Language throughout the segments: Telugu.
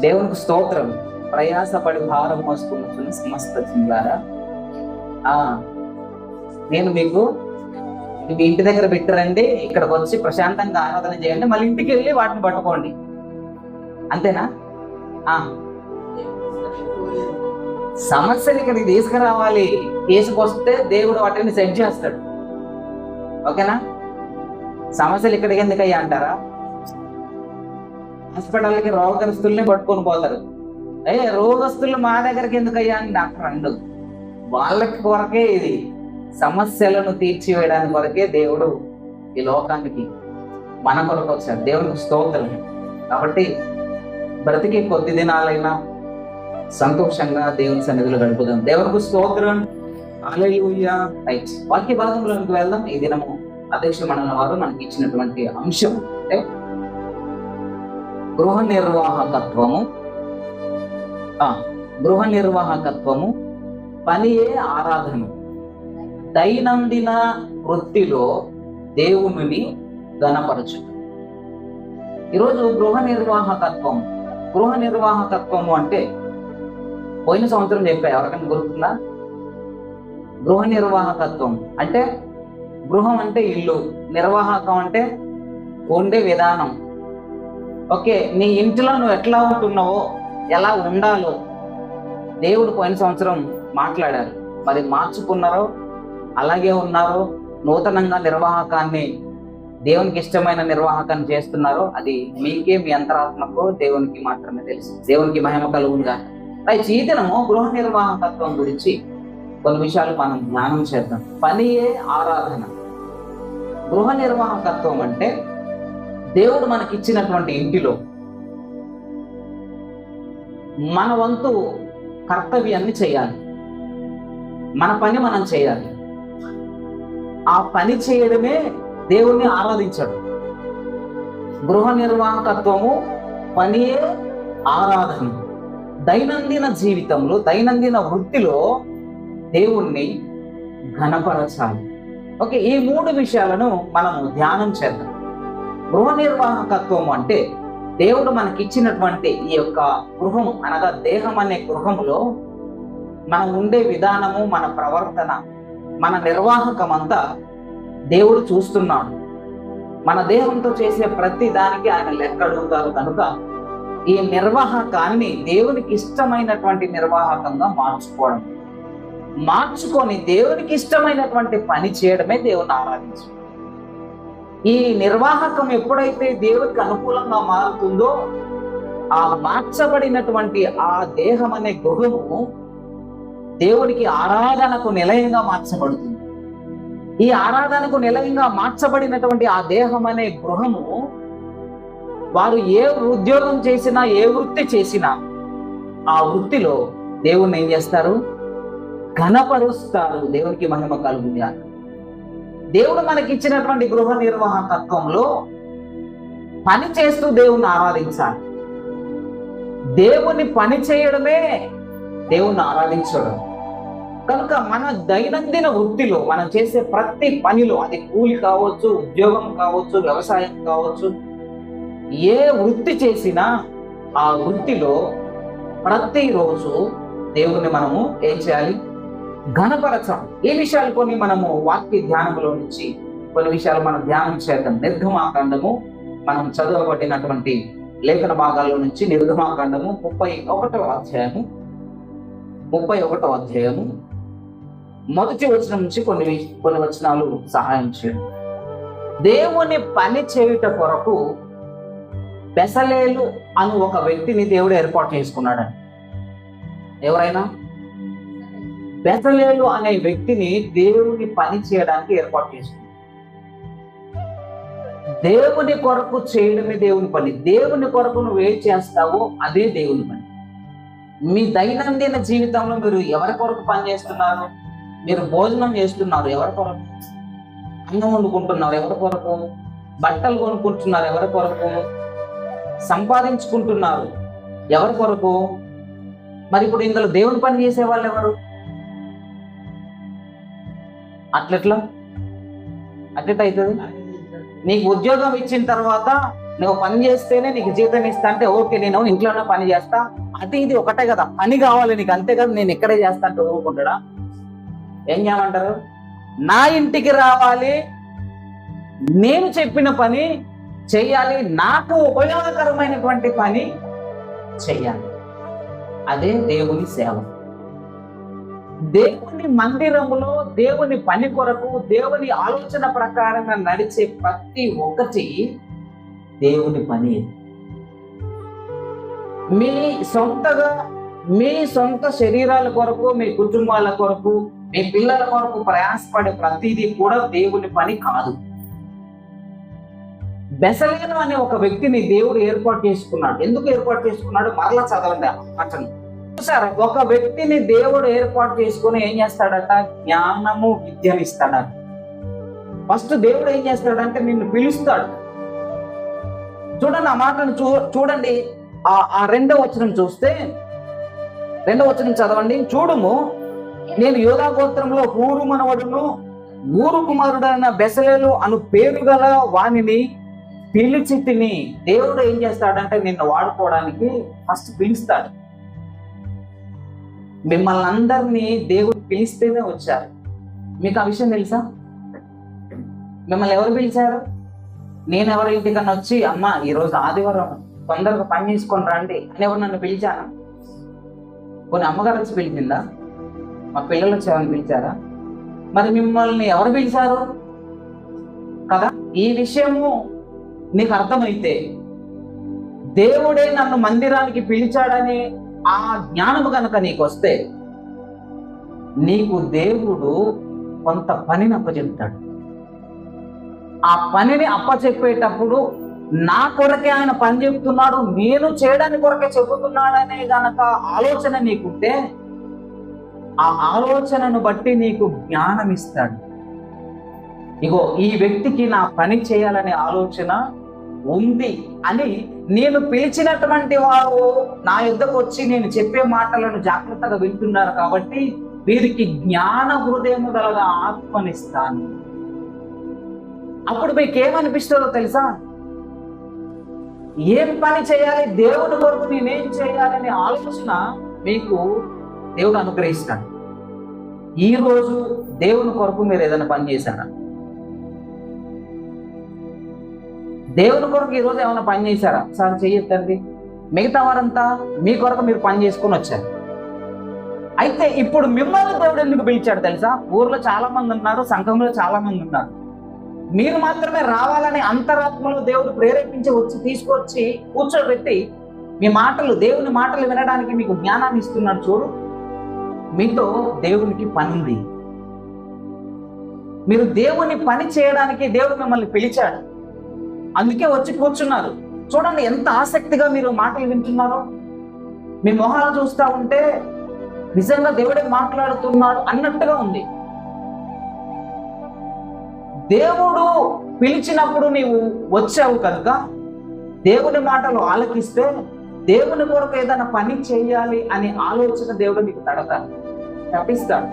దేవునికి స్తోత్రం. ప్రయాసపడి భారం మోసుకున్న సమస్త జనులారా, నేను మీకు మీ ఇంటి దగ్గర పెట్టారండి, ఇక్కడికి వచ్చి ప్రశాంతంగా ఆరాధన చేయండి, మళ్ళీ ఇంటికి వెళ్ళి వాటిని పట్టుకోండి, అంతేనా? సమస్యలు ఇక్కడికి తీసుకురావాలి, తీసుకొస్తే దేవుడు వాటిని సెట్ చేస్తాడు. ఓకేనా? సమస్యలు ఇక్కడికి ఎందుకయ్యా అంటారా? హాస్పిటల్కి రోగస్తుల్ని పట్టుకొని పోతారు. రోగస్తులు మా దగ్గరికి ఎందుకయ్యా అని డాక్టర్ అండు. వాళ్ళకి కొరకే ఇది, సమస్యలను తీర్చివేయడానికి కొరకే దేవుడు ఈ లోకానికి మన కొరకు వచ్చాడు. దేవునికి స్తోత్రం. కాబట్టి బ్రతికి కొద్ది దినాలైనా సంతోషంగా దేవుని సన్నిధిలో గడుపుదాం. దేవునికి స్తోత్రం. హల్లెలూయా. రైట్, వాక్య భాగంలోకి వెళ్దాం. ఈ దినము అధ్యక్ష మండలి వారు మనకి ఇచ్చినటువంటి అంశం అంటే గృహ నిర్వాహకత్వము, పనియే ఆరాధన. దైనందిన వృత్తిలో దేవుని ఘనపరచు. ఈరోజు గృహ నిర్వాహకత్వము అంటే పోయిన సంవత్సరం చెప్పా, ఎవరికైనా గుర్తుందా? గృహ నిర్వాహకత్వం అంటే గృహం అంటే ఇల్లు, నిర్వాహకం అంటే ఉండే విధానం. ఓకే, నీ ఇంటిలో నువ్వు ఎట్లా ఉంటున్నావో, ఎలా ఉండాలో దేవుడు పోయిన సంవత్సరం మాట్లాడారు. మరి మార్చుకున్నారో, అలాగే ఉన్నారో, నూతనంగా నిర్వాహకాన్ని, దేవునికి ఇష్టమైన నిర్వాహకాన్ని చేస్తున్నారో, అది మీకే, మీ అంతరాత్మకు, దేవునికి మాత్రమే తెలుసు. దేవునికి మహిమ కలుగునుగా. అయితే ఈ దినము గృహ నిర్వాహకత్వం గురించి కొన్ని విషయాలు మనం జ్ఞానం చేద్దాం. పనియే ఆరాధన. గృహ నిర్వాహకత్వం అంటే దేవుడు మనకిచ్చినటువంటి ఇంటిలో మన వంతు కర్తవ్యాన్ని చేయాలి, మన పని మనం చేయాలి. ఆ పని చేయడమే దేవుణ్ణి ఆరాధించడం. గృహ నిర్వాహకత్వము, పనియే ఆరాధన. దైనందిన జీవితంలో, దైనందిన వృత్తిలో దేవుణ్ణి ఘనపరచాలి. ఓకే, ఈ మూడు విషయాలను మనము ధ్యానం చేద్దాం. గృహ నిర్వాహకత్వం అంటే దేవుడు మనకిచ్చినటువంటి ఈ యొక్క గృహం అనగా దేహం అనే గృహంలో మనం ఉండే విధానము, మన ప్రవర్తన, మన నిర్వాహకం అంతా దేవుడు చూస్తున్నాడు. మన దేహంతో చేసే ప్రతి దానికి ఆయన లెక్క అడుగుతారు. కనుక ఈ నిర్వాహకాన్ని దేవునికి ఇష్టమైనటువంటి నిర్వాహకంగా మార్చుకొని దేవునికి ఇష్టమైనటువంటి పని చేయడమే దేవుని ఆరాధించడం. ఈ నిర్వాహకం ఎప్పుడైతే దేవునికి అనుకూలంగా మారుతుందో, ఆ మార్చబడినటువంటి ఆ దేహం అనే గృహము దేవునికి ఆరాధనకు నిలయంగా మార్చబడుతుంది. ఈ ఆరాధనకు నిలయంగా మార్చబడినటువంటి ఆ దేహం అనే గృహము, వారు ఏ ఉద్యోగం చేసినా, ఏ వృత్తి చేసినా, ఆ వృత్తిలో దేవుణ్ణి ఏం చేస్తారు? ఘనపరుస్తారు. దేవునికి మహిమ కలుగునుగాక. దేవుడు మనకి ఇచ్చినటువంటి గృహ నిర్వాహకత్వంలో పని చేస్తూ దేవుణ్ణి ఆరాధించాలి. దేవుని పని చేయడమే దేవుణ్ణి ఆరాధించడం. కనుక మన దైనందిన వృత్తిలో మనం చేసే ప్రతి పనిలో, అది కూలి కావచ్చు, ఉద్యోగం కావచ్చు, వ్యవసాయం కావచ్చు, ఏ వృత్తి చేసినా ఆ వృత్తిలో ప్రతిరోజు దేవుణ్ణి మనము ఏం చేయాలి? ఘనపరచాలి. ఈ విషయాలు కొన్ని మనము వాక్య ధ్యానంలో నుంచి కొన్ని విషయాలు మనం ధ్యానం చేద్దాం. నిర్గమాకాండము మనం చదవబడినటువంటి లేఖన భాగాల్లో నుంచి నిర్గమాకాండము 31వ అధ్యాయము మొదటి వచనం నుంచి కొన్ని వచనాలు సహాయం చేయండి. దేవుని పని చేయుట కొరకు బెసలేలు అను ఒక వ్యక్తిని దేవుడు ఏర్పాటు చేసుకున్నాడని. ఎవరైనా? బెసలేలు అనే వ్యక్తిని దేవుని పని చేయడానికి ఏర్పాటు చేసుకున్నాడు. దేవుని కొరకు చేయడమే దేవుని పని. దేవుని కొరకు నువ్వు ఏం చేస్తావో అదే దేవుని పని. మీ దైనందిన జీవితంలో మీరు ఎవరి కొరకు పని చేస్తున్నారు? మీరు భోజనం చేస్తున్నారు, ఎవరి కొరకు? అన్నం వండుకుంటున్నారు, ఎవరి కొరకు? బట్టలు కొనుక్కుంటున్నారు, ఎవరి కొరకు? సంపాదించుకుంటున్నారు, ఎవరి కొరకు? మరి ఇప్పుడు ఇందులో దేవుని పని చేసే వాళ్ళు ఎవరు? అట్లెట్లా అవుతుంది? నీకు ఉద్యోగం ఇచ్చిన తర్వాత నువ్వు పని చేస్తేనే నీకు జీతం ఇస్తా అంటే ఓకే, నేను ఇంట్లోనే పని చేస్తా, అది ఇది ఒకటే కదా, పని కావాలి నీకు, అంతే కదా, నేను ఇక్కడే చేస్తా అంటే ఊరుకుంటాడా? ఏం చేయమంటారు? నా ఇంటికి రావాలి, నేను చెప్పిన పని చెయ్యాలి, నాకు ఉపయోగకరమైనటువంటి పని చెయ్యాలి. అదే దేవుని సేవ. దేవుని మందిరములో దేవుని పని కొరకు, దేవుని ఆలోచన ప్రకారంగా నడిచే ప్రతి ఒక్కటి దేవుని పని. మీ సొంతగా మీ సొంత శరీరాల కొరకు, మీ కుటుంబాల కొరకు, మీ పిల్లల కొరకు ప్రయాసపడే ప్రతిదీ కూడా దేవుని పని కాదు. బెసలేను అనే ఒక వ్యక్తిని దేవుడు ఏర్పాటు చేసుకున్నాడు. ఎందుకు ఏర్పాటు చేసుకున్నాడు? మరలా చదవండి అతను. చూసారా, ఒక వ్యక్తిని దేవుడు ఏర్పాటు చేసుకుని ఏం చేస్తాడట? జ్ఞానము, విద్యను ఇస్తాడట. ఫస్ట్ దేవుడు ఏం చేస్తాడంటే నిన్ను పిలుస్తాడు. చూడండి, ఆ మాటను చూడండి. ఆ రెండవ వచనం చూస్తే, రెండవ వచనం చదవండి. చూడుము, నేను యూదా గోత్రంలో హూరు మనవడును, ఊరు కుమారుడైన బెసలేలు అను పేరు గల వానిని పిలిచి తిని. దేవుడు ఏం చేస్తాడంటే నిన్ను వాడుకోవడానికి ఫస్ట్ పిలుస్తాడు. మిమ్మల్ని అందరినీ దేవుడు పిలిస్తేనే వచ్చారు. మీకు ఆ విషయం తెలుసా? మిమ్మల్ని ఎవరు పిలిచారు? నేను ఎవరి ఇంటికన్నా వచ్చి, అమ్మ ఈరోజు ఆదివారం తొందరగా పని చేసుకొని రండి అని ఎవరు నన్ను పిలిచాను? కొన్ని అమ్మగారు వచ్చి పిలిచిందా? మా పిల్లలు వచ్చేవాళ్ళని పిలిచారా? మరి మిమ్మల్ని ఎవరు పిలిచారు కదా? ఈ విషయము నీకు అర్థమైతే, దేవుడే నన్ను మందిరానికి పిలిచాడని ఆ జ్ఞానము కనుక నీకు వస్తే, నీకు దేవుడు కొంత పనిని అప్పచెప్తాడు. ఆ పనిని అప్పచెప్పేటప్పుడు నా కొరకే ఆయన పని చెప్తున్నాడు, నేను చేయడానికి కొరకే చెబుతున్నాడనే గనక ఆలోచన నీకుంటే, ఆ ఆలోచనను బట్టి నీకు జ్ఞానం ఇస్తాడు. ఇగో ఈ వ్యక్తికి నా పని చేయాలనే ఆలోచన ఉంది అని నేను పిలిచినటువంటి వారు నా యుద్ధకు వచ్చి నేను చెప్పే మాటలను జాగ్రత్తగా వింటున్నారు కాబట్టి వీరికి జ్ఞాన హృదయము గల ఆత్మనిస్తాను. అప్పుడు మీకు ఏమనిపిస్తుందో తెలుసా? ఏం పని చేయాలి, దేవుని కొరకు నేనేం చేయాలనే ఆలోచన మీకు దేవుడు అనుగ్రహిస్తాడు. ఈ రోజు దేవుని కొరకు మీరు ఏదైనా పని చేశారా? దేవుని కొరకు ఈరోజు ఏమైనా పని చేశారా? సార్ చెయ్యొద్దండి. మిగతా వారంతా మీ కొరకు మీరు పని చేసుకుని వచ్చారు. అయితే ఇప్పుడు మిమ్మల్ని దేవుడు ఎందుకు పిలిచాడు తెలుసా? ఊర్లో చాలా మంది ఉన్నారు, సంఘంలో చాలా మంది ఉన్నారు. మీరు మాత్రమే రావాలని అంతరాత్మలో దేవుడు ప్రేరేపించి వచ్చి తీసుకొచ్చి కూర్చోబెట్టి మీ మాటలు, దేవుని మాటలు వినడానికి మీకు జ్ఞానాన్ని ఇస్తున్నాడు. చూడు, మీతో దేవునికి పని ఉంది. మీరు దేవుని పని చేయడానికి దేవుడు మిమ్మల్ని పిలిచాడు. అందుకే వచ్చి కూర్చున్నారు. చూడండి ఎంత ఆసక్తిగా మీరు మాటలు వింటున్నారో. మీ మొహాలు చూస్తూ ఉంటే నిజంగా దేవుడే మాట్లాడుతున్నాడు అన్నట్టుగా ఉంది. దేవుడు పిలిచినప్పుడు నీవు వచ్చావు కనుక దేవుని మాటలు ఆలకిస్తే దేవుని కొరకు ఏదైనా పని చేయాలి అనే ఆలోచన దేవుడు నీకు తప్పిస్తాడు.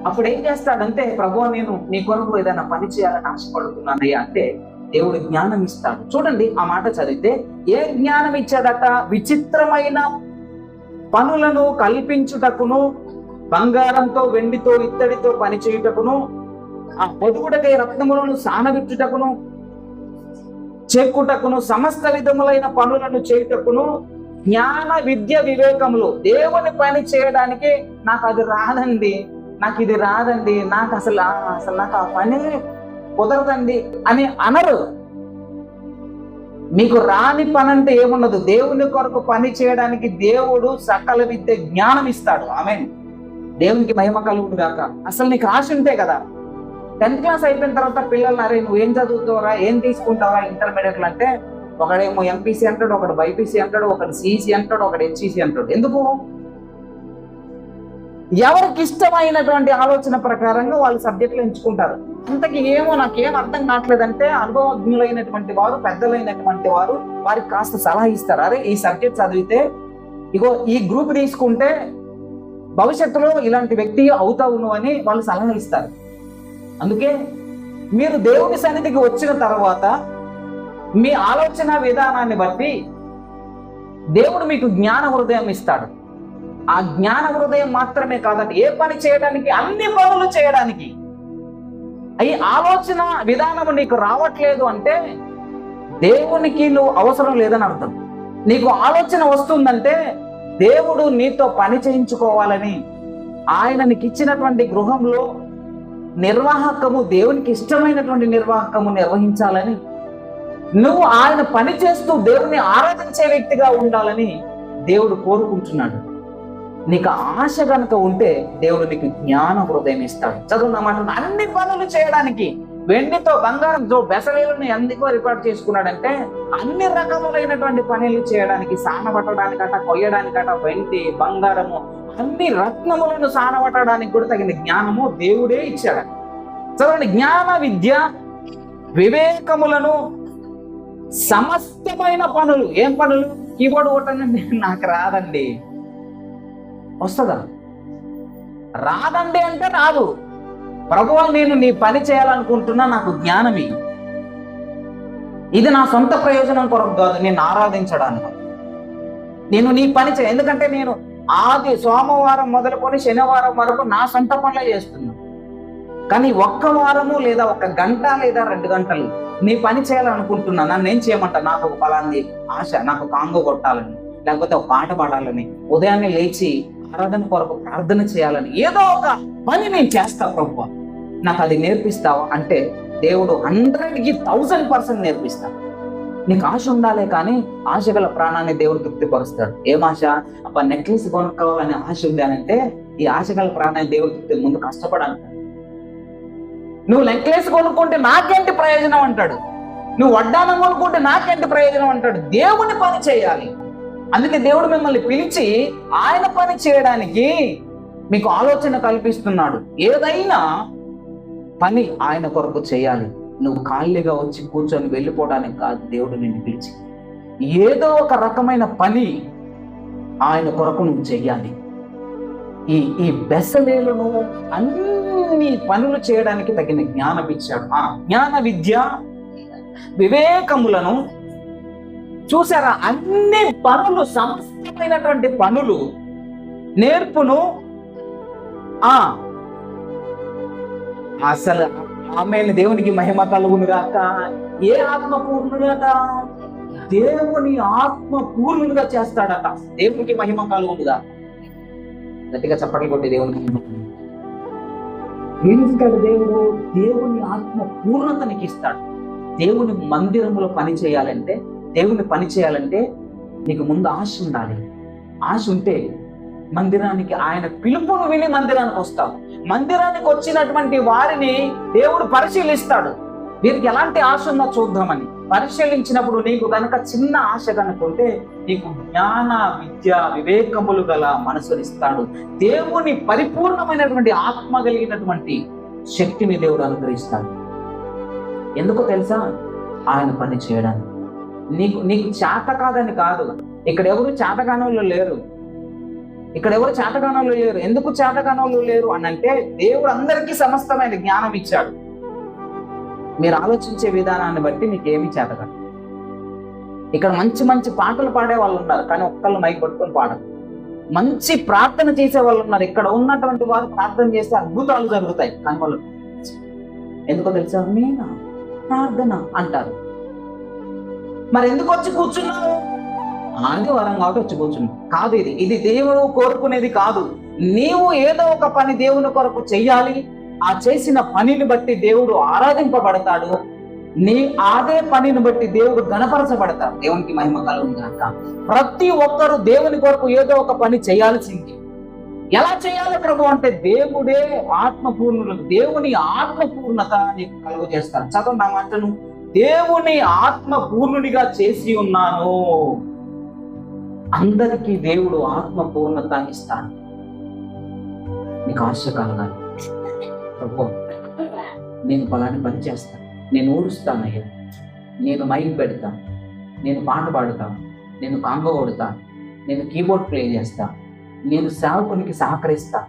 అప్పుడు ఏం చేస్తాడంటే, ప్రభువా నేను నీ కొరకు ఏదైనా పని చేయాలని ఆశపడుతున్నానయ్యా అంటే దేవుడు జ్ఞానం ఇస్తాడు. చూడండి ఆ మాట చదివితే, ఏ జ్ఞానం ఇచ్చాడట? విచిత్రమైన పనులను కల్పించుటకును, బంగారంతో వెండితో ఇత్తడితో పని చేయుటకును, ఆ పొదుగుటకై రత్నములను సానబెట్టుటకును, చెక్కుటకును, సమస్త విధములైన పనులను చేయుటకును, జ్ఞాన విద్య వివేకములు. దేవుని పని చేయడానికి నాకు అది రాదండి, నాకు ఇది రాదండి, నాకు అసలు నాకు ఆ పని కుదరదండి అని అనరు. మీకు రాని పని అంటే ఏమున్నదు? దేవుని కొరకు పని చేయడానికి దేవుడు సకల విద్య జ్ఞానం ఇస్తాడు. ఆమేన్. దేవునికి మహిమ కలుగును గాక. అసలు నీకు ఆశ ఉంటే కదా, 10th క్లాస్ అయిపోయిన తర్వాత పిల్లలు, అరే నువ్వు ఏం చదువుతావురా, ఏం తీసుకుంటావా ఇంటర్మీడియట్లు అంటే, ఒకడేమో ఎంపీసీ అంటాడు, ఒకడు బైపీసీ అంటాడు, ఒకడు సిఈసీ అంటాడు, ఒకడు హెచ్ఈసీ అంటాడు. ఎందుకు? ఎవరికి ఇష్టమైనటువంటి ఆలోచన ప్రకారంగా వాళ్ళు సబ్జెక్టులు ఎంచుకుంటారు. అంతకి ఏమో నాకేం అర్థం కావట్లేదంటే అనుభవజ్ఞులైనటువంటి వారు, పెద్దలైనటువంటి వారు వారికి కాస్త సలహా ఇస్తారు. అరే ఈ సబ్జెక్ట్ చదివితే ఇగో ఈ గ్రూప్ తీసుకుంటే భవిష్యత్తులో ఇలాంటి వ్యక్తి అవుతావును అని వాళ్ళు సలహా ఇస్తారు. అందుకే మీరు దేవుని సన్నిధికి వచ్చిన తర్వాత మీ ఆలోచన విధానాన్ని బట్టి దేవుడు మీకు జ్ఞాన హృదయం ఇస్తాడు. ఆ జ్ఞాన హృదయం మాత్రమే కాదండి, ఏ పని చేయడానికి, అన్ని పనులు చేయడానికి. ఈ ఆలోచన విధానం నీకు రావట్లేదు అంటే దేవునికి నువ్వు అవసరం లేదని అర్థం. నీకు ఆలోచన వస్తుందంటే దేవుడు నీతో పని చేయించుకోవాలని, ఆయన నీకు ఇచ్చినటువంటి గృహంలో నిర్వాహకము, దేవునికి ఇష్టమైనటువంటి నిర్వాహకము నిర్వహించాలని, నువ్వు ఆయన పని చేస్తూ దేవుని ఆరాధించే వ్యక్తిగా ఉండాలని దేవుడు కోరుకుంటున్నాడు. నీకు ఆశ కనుక ఉంటే దేవుడు నీకు జ్ఞాన హృదయం ఇస్తాడు. చదువున్నమాట, అన్ని పనులు చేయడానికి. వెండితో బంగారంతో బెసలేలను ఎందుకో రికార్డ్ చేసుకున్నాడంటే అన్ని రకములైనటువంటి పనులు చేయడానికి, సానబట్టడానికట, కొయ్యడానికట, వెండి బంగారము అన్ని రత్నములను సానబట్టడానికి కూడా తగిన జ్ఞానము దేవుడే ఇచ్చాడు. చదవండి, జ్ఞాన విద్య వివేకములను సమస్తమైన పనులు. ఏం పనులు? కీబోర్డ్ కొట్టండి, నాకు రాదండి. వస్తుందా? రాదండి అంటే రాదు. ప్రభువా, నేను నీ పని చేయాలనుకుంటున్నా, నాకు జ్ఞానమి. ఇది నా సొంత ప్రయోజనం కొరకు కాదు, నేను ఆరాధించడానికి. నేను నీ పని ఎందుకంటే నేను ఆది సోమవారం మొదలుకొని శనివారం వరకు నా సొంత పనులే చేస్తున్నా. కానీ ఒక్క వారము లేదా 1 గంట లేదా 2 గంటలు నీ పని చేయాలనుకుంటున్నా. నన్ను ఏం చేయమంటా? నాకు ఒక ఫలాంది ఆశ, నాకు కాంగో కొట్టాలని, లేకపోతే ఒక పాట పాడాలని, ఉదయాన్నే లేచి ఆరాధన కొరకు ప్రార్థన చేయాలని, ఏదో ఒక పని నేను చేస్తా ప్రభువా, నాకు అది నేర్పిస్తావా అంటే దేవుడు 100కి 1000% నేర్పిస్తా. నీకు ఆశ ఉండాలే కానీ ఆశ గల ప్రాణాన్ని దేవుడు తృప్తిపరుస్తాడు. ఏం ఆశ? అబ్బా, నెక్లెస్ కొనుక్కోవాలని ఆశ ఉంది అని అంటే ఈ ఆశ గల ప్రాణాన్ని దేవుడు తృప్తి ముందు కష్టపడాలంటాడు. నువ్వు నెక్లెస్ కొనుక్కుంటే నాకేంటి ప్రయోజనం అంటాడు. నువ్వు వడ్డానం కొనుక్కుంటే నాకేంటి ప్రయోజనం అంటాడు. దేవుని పని చేయాలి. అందుకే దేవుడు మిమ్మల్ని పిలిచి ఆయన పని చేయడానికి మీకు ఆలోచన కల్పిస్తున్నాడు. ఏదైనా పని ఆయన కొరకు చేయాలి. నువ్వు ఖాళీగా వచ్చి కూర్చొని వెళ్ళిపోవడానికి కాదు దేవుడు నిన్ను పిలిచి. ఏదో ఒక రకమైన పని ఆయన కొరకు నువ్వు చెయ్యాలి. ఈ బెసలేలను అన్ని పనులు చేయడానికి తగిన జ్ఞానం ఇచ్చాడు. ఆ జ్ఞాన విద్య వివేకములను చూసారా, అన్ని పనులు, సమస్తమైనటువంటి పనులు, నేర్పును. అసలు ఆమె దేవునికి మహిమ కలుగును గాక. ఏ ఆత్మ పూర్ణుడట? దేవుని ఆత్మ పూర్ణులుగా చేస్తాడట. దేవునికి మహిమ కలుగునుగా. గట్టిగా చప్పట్లు కొట్టి దేవునికి ఏం ఇస్తాడు దేవుడు? దేవుని ఆత్మ పూర్ణతనికి ఇస్తాడు. దేవుని మందిరంలో పని చేయాలంటే, దేవుని పని చేయాలంటే నీకు ముందు ఆశ ఉండాలి. ఆశ ఉంటే మందిరానికి, ఆయన పిలుపును విని మందిరానికి వస్తావు. మందిరానికి వచ్చినటువంటి వారిని దేవుడు పరిశీలిస్తాడు. వీరికి ఎలాంటి ఆశ ఉందో చూద్దామని పరిశీలించినప్పుడు నీకు గనక చిన్న ఆశ కనుకుంటే నీకు జ్ఞాన విద్య వివేకములు గల మనసునిస్తాడు. దేవుని పరిపూర్ణమైనటువంటి ఆత్మ కలిగినటువంటి శక్తిని దేవుడు అనుగ్రహిస్తాడు. ఎందుకో తెలుసా? ఆయన పని చేయడానికి. నీకు చేత కాదని కాదు. ఇక్కడ ఎవరు చేతగానోళ్ళు లేరు. ఎందుకు చేతగానోళ్ళు లేరు అని అంటే దేవుడు అందరికీ సమస్తమైన జ్ఞానం ఇచ్చాడు. మీరు ఆలోచించే విధానాన్ని బట్టి మీకేమీ చేతగాదు. ఇక్కడ మంచి మంచి పాటలు పాడే వాళ్ళు ఉన్నారు, కానీ ఒక్కళ్ళు మైక్ పట్టుకొని పాడరు. మంచి ప్రార్థన చేసే వాళ్ళు ఉన్నారు. ఇక్కడ ఉన్నటువంటి వారు ప్రార్థన చేస్తే అద్భుతాలు జరుగుతాయి, కానీ వాళ్ళు ఎందుకో తెలుసా? నేనా ప్రార్థన అంటారు. మరి ఎందుకు వచ్చి కూర్చున్నావు? ఆదివారం కాబట్టి వచ్చి కూర్చున్నావు కాదు. ఇది దేవుడు కోరుకునేది కాదు. నీవు ఏదో ఒక పని దేవుని కొరకు చెయ్యాలి. ఆ చేసిన పనిని బట్టి దేవుడు ఆరాధింపబడతాడు. అదే పనిని బట్టి దేవుడు గణపరచబడతాడు. దేవునికి మహిమ కలుగుగాక. ప్రతి ఒక్కరు దేవుని కొరకు ఏదో ఒక పని చేయాల్సింది. ఎలా చేయాలి ప్రభు అంటే దేవుడే ఆత్మపూర్ణులు. దేవుని ఆత్మపూర్ణత నీకు కలుగు చేస్తాడు. చదువు నా మాటను. దేవుని ఆత్మపూర్ణుడిగా చేసి ఉన్నాను. అందరికీ దేవుడు ఆత్మపూర్ణత ఇస్తాడు. నీకు ఆశ కలగాలి. ప్రభు, నేను పలాని పని చేస్తాను, నేను ఊరుస్తానయ్యా, నేను మైక్ పెడతా, నేను పాట పాడుతా, నేను కాంగో కొడతా, నేను కీబోర్డ్ ప్లే చేస్తా, నేను సేవకునికి సహకరిస్తా.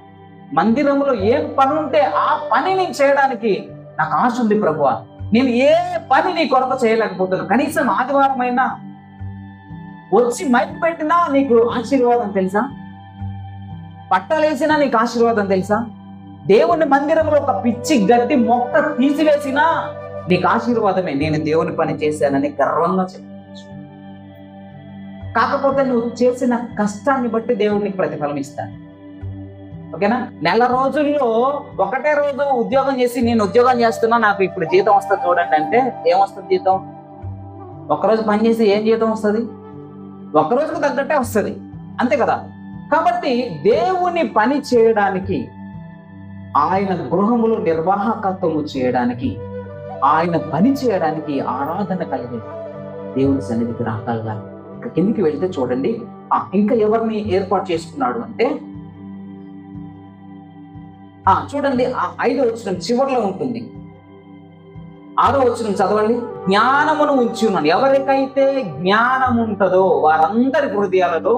మందిరంలో ఏ పని ఉంటే ఆ పని నేను చేయడానికి నాకు ఆశ ఉంది ప్రభువా. నేను ఏ పని నీ కొరకు చేయలేకపోతున్నా, కనీసం ఆదివారం అయినా వచ్చి మైక్ పెట్టినా నీకు ఆశీర్వాదం తెలుసా? పట్టలేసినా నీకు ఆశీర్వాదం తెలుసా? దేవుని మందిరంలో ఒక పిచ్చి గడ్డి మొక్క తీసివేసినా నీకు ఆశీర్వాదమే. నేను దేవుని పని చేశానని గర్వంగా చెప్పవచ్చు. కాకపోతే నువ్వు చేసిన కష్టాన్ని బట్టి దేవుడికి ప్రతిఫలం ఇస్తాను. ఓకేనా? నెల రోజుల్లో ఒకటే రోజు ఉద్యోగం చేసి నేను ఉద్యోగం చేస్తున్నా, నాకు ఇప్పుడు జీతం వస్తుంది చూడండి అంటే ఏమొస్తుంది జీతం? ఒక్కరోజు పని చేసి ఏం జీతం వస్తుంది? ఒక్కరోజుకు తగ్గట్టే వస్తుంది, అంతే కదా? కాబట్టి దేవుని పని చేయడానికి, ఆయన గృహములు నిర్వాహకత్వము చేయడానికి, ఆయన పని చేయడానికి ఆరాధన కలిగి దేవుని సన్నిధికి రాగలగాలి. కిందికి వెళ్తే చూడండి, ఇంకా ఎవరిని ఏర్పాటు చేసుకున్నాడు అంటే చూడండి, 5వ వచనం చివరిలో ఉంటుంది. 6వ వచనం చదవండి. జ్ఞానమును ఉంచి ఉన్నాను. ఎవరికైతే జ్ఞానం ఉంటుందో వారందరి హృదయాలలో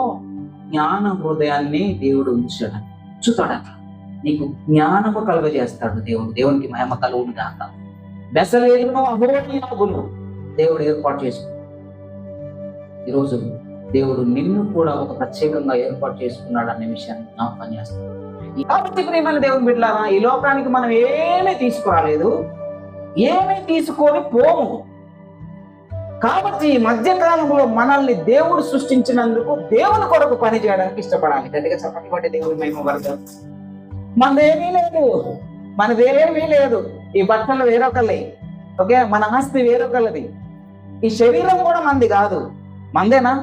జ్ఞాన హృదయాన్ని దేవుడు ఉంచుతాడట. నీకు జ్ఞానము కలుగజేస్తాడు దేవుడు. దేవునికి మహిమ కలుగును గాక. బెసలేలును అహోనియాగును దేవుడు ఏర్పాటు చేసుకున్నాడు. ఈరోజు దేవుడు నిన్ను కూడా ఒక ప్రత్యేకంగా ఏర్పాటు చేసుకున్నాడు అనే విషయాన్ని జ్ఞాపకం చేస్తాడు. కాబట్టి ప్రియమైన దేవుని బిడ్డలారా, ఈ లోకానికి మనం ఏమీ తీసుకురాలేదు, ఏమీ తీసుకొని పోము. కాబట్టి ఈ మధ్యకాలంలో మనల్ని దేవుడు సృష్టించినందుకు దేవుని కొరకు పని చేయడానికి ఇష్టపడాలి. గట్టిగా చెప్పబట్టి దేవుని మహిమ వర్గం. మనదేమీ లేదు, మనదేమీ లేదు. ఈ బట్టలు వేరొకళ్ళే, ఓకే? మన ఆస్తి వేరొకళ్ళది. ఈ శరీరం కూడా మనది కాదు. మందేనా?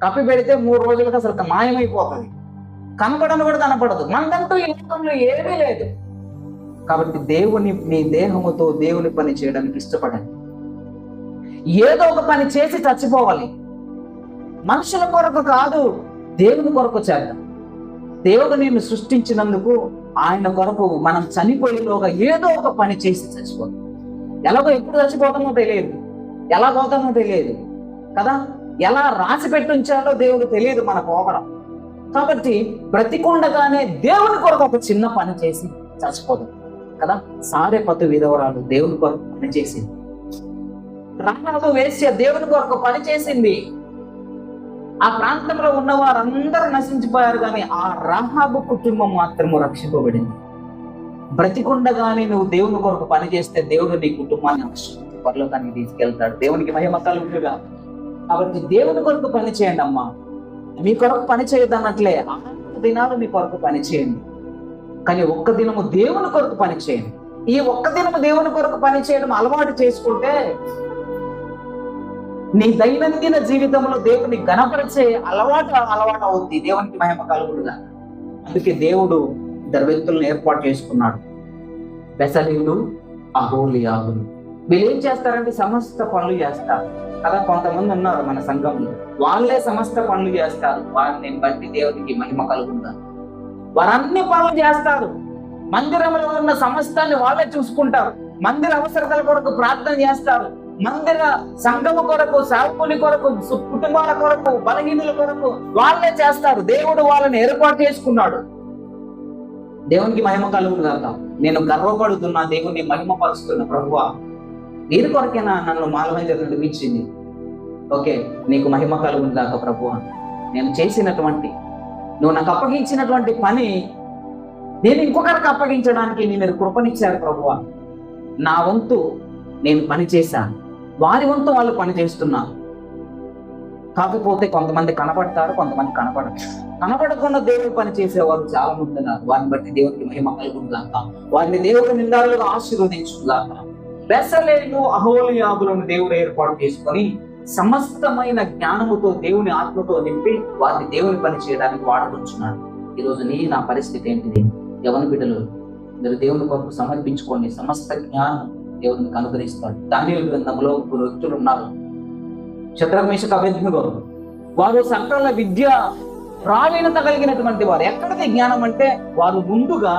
కప్పి పెడితే 3 రోజులకు అసలు మాయమైపోతుంది, కనపడను కూడా కనపడదు. మనదంటూ ఈ లోకంలో ఏమీ లేదు. కాబట్టి దేవుని నీ దేహముతో దేవుని పని చేయడానికి ఇష్టపడండి. ఏదో ఒక పని చేసి చచ్చిపోవాలి. మనుషుల కొరకు కాదు, దేవుని కొరకు చేద్దాం. దేవుడు నిన్ను సృష్టించినందుకు ఆయన కొరకు మనం చనిపోయేలోగా ఏదో ఒక పని చేసి చచ్చిపోతాం. ఎలాగో ఎప్పుడు చచ్చిపోతామో తెలియదు, ఎలా పోతామో తెలియదు కదా, ఎలా రాసి పెట్టి ఉంచాలో దేవుడు తెలియదు మన పోకడం. కాబట్టి బ్రతికుండగానే దేవుని కొరకు ఒక చిన్న పని చేసి చచ్చిపోతాం కదా. సారెపతు విధవరాలు దేవుని కొరకు పని చేసింది. రాహాబు వేశ్య దేవుని కొరకు పని చేసింది. ఆ ప్రాంతంలో ఉన్న వారందరూ నశించిపోయారు, కానీ ఆ రాహాబు కుటుంబం మాత్రము రక్షింపబడింది. బ్రతికుండగానే నువ్వు దేవుని కొరకు పని చేస్తే దేవుడు నీ కుటుంబాన్ని పరలోకానికి తీసుకెళ్తాడు. దేవునికి మహిమ కలుగునుగా. కాబట్టి దేవుని కొరకు పని చేయండి అమ్మా. మీ కొరకు పని చేయదన్నట్లే 6 దినాలు మీ కొరకు పని చేయండి, కానీ ఒక్క దినము దేవుని కొరకు పని చేయండి. ఈ ఒక్క దినము దేవుని కొరకు పని చేయడం అలవాటు చేసుకుంటే నీ దైనందిన జీవితంలో దేవుని గణపరిచే అలవాటు అవుద్ది. దేవునికి మహిమ కలుగునుగా. అందుకే దేవుడు 2 వ్యక్తులను ఏర్పాటు చేసుకున్నాడు, బెసలేలు, అహోలియాబులు. వీళ్ళు ఏం చేస్తారంటే సమస్త పనులు చేస్తారు కదా. కొంతమంది ఉన్నారు మన సంఘంలో, వాళ్ళే సమస్త పనులు చేస్తారు. వారిని బట్టి దేవునికి మహిమ కలుగునుగా. వారన్ని పనులు చేస్తారు. మందిరంలో ఉన్న సమస్తాన్ని వాళ్ళే చూసుకుంటారు. మందిర అవసరతల కొరకు ప్రార్థన చేస్తారు. మందిర సంఘము కొరకు, సేవకుని కొరకు, కుటుంబాల కొరకు, బలహీనుల కొరకు వాళ్ళే చేస్తారు. దేవుడు వాళ్ళని ఏర్పాటు చేసుకున్నాడు. దేవునికి మహిమ కలుగును గాక. నేను గర్వపడుతున్నా, దేవుని మహిమ పరుస్తున్నా. ప్రభువా, దీని కొరకేనా నన్ను మాలవేంజర్ నడిపించింది? ఓకే, నీకు మహిమ కలుగును గాక ప్రభువా. నేను చేసినటువంటి, నువ్వు నాకు అప్పగించినటువంటి పని నేను ఇంకొకరికి అప్పగించడానికి మీరు కృపనిచ్చారు ప్రభువా. నా వంతు నేను పని చేశాను, వారి వంతు వాళ్ళు పని చేస్తున్నారు. కాకపోతే కొంతమంది కనపడతారు, కొంతమంది కనపడకుండా దేవుడు పని చేసేవారు చాలా మంది ఉన్నారు. వారిని బట్టి దేవునికి మహిమ కలుగునుగాక. వారిని దేవుడు నిందాలుగా ఆశీర్వదించుగాక. బెసలేలు, అహోలియాబులను దేవుడు ఏర్పాటు చేసుకొని సమస్తమైన జ్ఞానముతో దేవుని ఆత్మతో నింపి వారిని దేవుని పని చేయడానికి వాడుకుంటున్నాడు. ఈరోజు నా పరిస్థితి ఏంటిది? యవన బిడ్డలు, మీరు దేవుని కొరకు సమర్పించుకోండి. సమస్త జ్ఞానం దేవునికి అనుగ్రహిస్తాడు. దానియేలు గ్రంథంలో 3 వ్యక్తులు ఉన్నారు, శద్రక్, మేషక్, అబేద్నెగో. వారు సకల విద్య ప్రావీణ్యత కలిగినటువంటి వారు. ఎక్కడిది జ్ఞానం అంటే వారు ముందుగా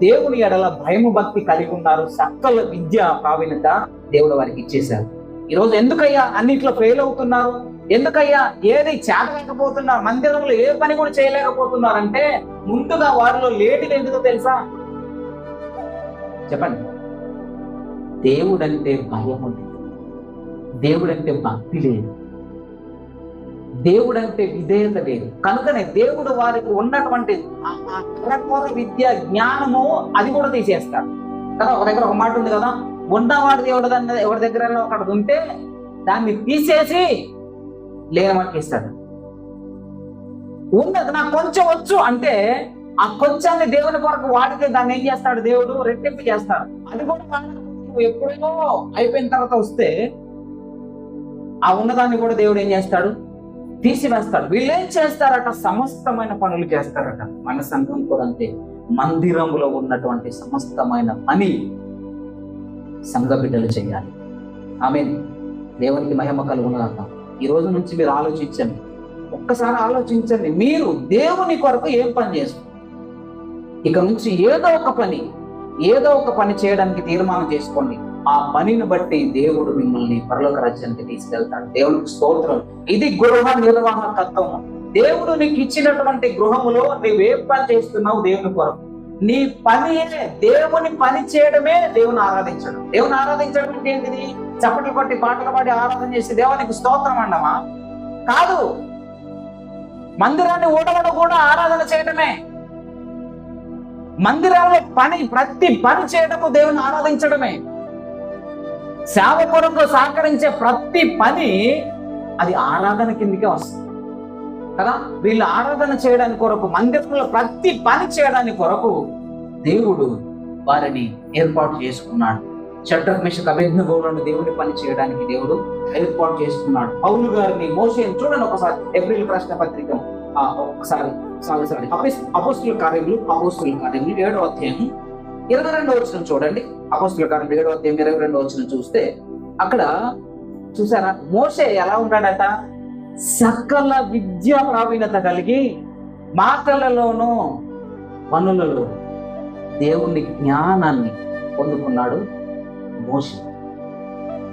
దేవుని ఎడల భయము భక్తి కలిగి ఉన్నారు. సకల విద్య ప్రావీణ్యత దేవుడు వారికి ఇచ్చేశారు. ఈరోజు ఎందుకయ్యా అన్నిట్లో ఫెయిల్ అవుతున్నారు? ఎందుకయ్యా ఏది చేతలేకపోతున్నారు? మందిరంలో ఏ పని కూడా చేయలేకపోతున్నారంటే ముందుగా వారిలో లేనిది ఎందుకో తెలుసా? చెప్పండి. దేవుడంటే భయము లేదు, దేవుడంటే భక్తి లేదు, దేవుడంటే విధేయత లేదు. కనుకనే దేవుడు వారికి ఉన్నటువంటి అరకొర విద్య జ్ఞానము అది కూడా తీసేస్తాడు కదా. ఒక దగ్గర ఒక మాట ఉంది కదా, ఉన్నవాడిది ఎవరి దగ్గర ఒకటి ఉంటే దాన్ని తీసేసి లేని వాటికి ఇస్తాడు. ఉన్నది నాకు కొంచెం వచ్చు అంటే ఆ కొంచెాన్ని దేవుని కొరకు వాడితే దాన్ని ఏం చేస్తాడు, దేవుడు రెట్టింపు చేస్తాడు. అది కూడా ఎప్పుడో అయిపోయిన తర్వాత వస్తే ఆ ఉన్నదాన్ని కూడా దేవుడు ఏం చేస్తాడు, తీసివేస్తాడు. వీళ్ళేం చేస్తారట, సమస్తమైన పనులు చేస్తారట. మన సంఘం కూడా అంతే. మందిరంలో ఉన్నటువంటి సమస్తమైన పని సంఘ బిడ్డలు చేయాలి. ఆమేన్. దేవునికి మహిమ కలుగునుగాక. ఈ రోజు నుంచి మీరు ఆలోచించండి, ఒక్కసారి ఆలోచించండి, మీరు దేవుని కొరకు ఏం పని చేస్తారు. ఇక నుంచి ఏదో ఒక పని చేయడానికి తీర్మానం చేసుకోండి. ఆ పనిని బట్టి దేవుడు మిమ్మల్ని పరలోక రాజ్యానికి తీసుకెళ్తాడు. దేవునికి స్తోత్రం. ఇది గృహ నిర్వాహకత్వం. దేవుడు నీకు ఇచ్చినటువంటి గృహములో నువ్వేం పని చేస్తున్నావు దేవుని కొరకు, నీ పని దేవుని పని చేయడమే దేవుని ఆరాధించడం. దేవుని ఆరాధించడం అంటే ఏంటిది? చప్పట్లు కొట్టి పాటలు పాడి ఆరాధన చేసి దేవునికి స్తోత్రం అండమా? కాదు. మందిరాన్ని ఊడవడం కూడా ఆరాధన చేయడమే. మందిరంలో ప్రతి పని చేయడము దేవుని ఆరాధించడమే. సేవ కొరకు సహకరించే ప్రతి పని అది ఆరాధన కిందకే వస్తుంది కదా. వీళ్ళు ఆరాధన చేయడానికి కొరకు, మందిరంలో ప్రతి పని చేయడానికి కొరకు దేవుడు వారిని ఏర్పాటు చేసుకున్నాడు. షడ్రక్ మేషక్ అబేద్నెగోలను దేవుని పని చేయడానికి దేవుడు ఏర్పాటు చేసుకున్నాడు. పౌలు గారిని, మోషేని చూడండి ఒకసారి. ఏప్రిల్ ప్రశ్న పత్రిక ఒకసారి అపోస్తుల కార్యములు 7వ అధ్యాయం 22వ వచనం చూడండి. అపోస్తుల కార్యములు 7వ అధ్యాయం 22వ వచనం చూస్తే అక్కడ చూసారా, మోషే ఎలా ఉన్నాడట, సకల విద్యా ప్రావీణ్యత కలిగి మాటలలోనూ పనులలో దేవుని జ్ఞానాన్ని పొందుకున్నాడు మోషే.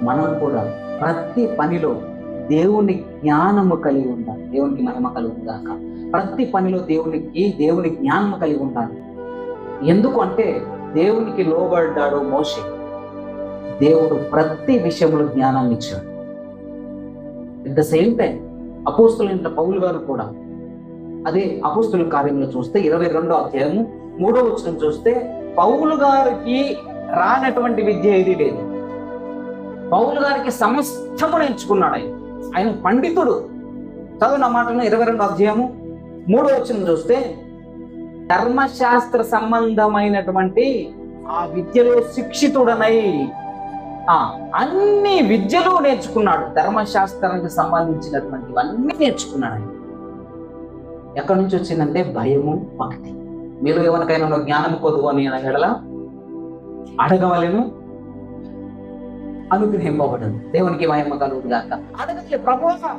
మనం కూడా ప్రతి పనిలో దేవుని జ్ఞానము కలిగి ఉండాలి. దేవునికి మహిమ కలుగును గాక. ప్రతి పనిలో దేవుని జ్ఞానము కలిగి ఉండాలి. ఎందుకు అంటే దేవునికి లోబడ్డాడు మోషే. దేవుడు ప్రతి విషయంలో జ్ఞానాన్ని ఇచ్చాడు. ఎట్ ద సేమ్ టైం అపోస్తులైన పౌలు గారు కూడా అదే అపోస్తుల కార్యంలో చూస్తే 22వ అధ్యాయము 3వ వచనం చూస్తే పౌలు గారికి రానటువంటి విద్య ఏది లేదు. పౌలు గారికి సమస్తము నేర్చుకున్నాడు. ఆయన పండితుడు. చదువు నా మాటలను 22వ అధ్యాయము 3వ వచనం చూస్తే ధర్మశాస్త్ర సంబంధమైనటువంటి ఆ విద్యలో శిక్షితుడనై అన్ని విద్యలు నేర్చుకున్నాడు. ధర్మశాస్త్రానికి సంబంధించినటువంటివన్నీ నేర్చుకున్నాడు. ఆయన ఎక్కడి నుంచి వచ్చిందంటే భయము, భక్తి. మీరు ఎవరికైనా జ్ఞానం కొద్దు అని ఎడల అడగవలెను, అనుగ్రహింపబడదు. దేవునికి మహిమ కలుగును గాక. అడగలే, ప్రభువా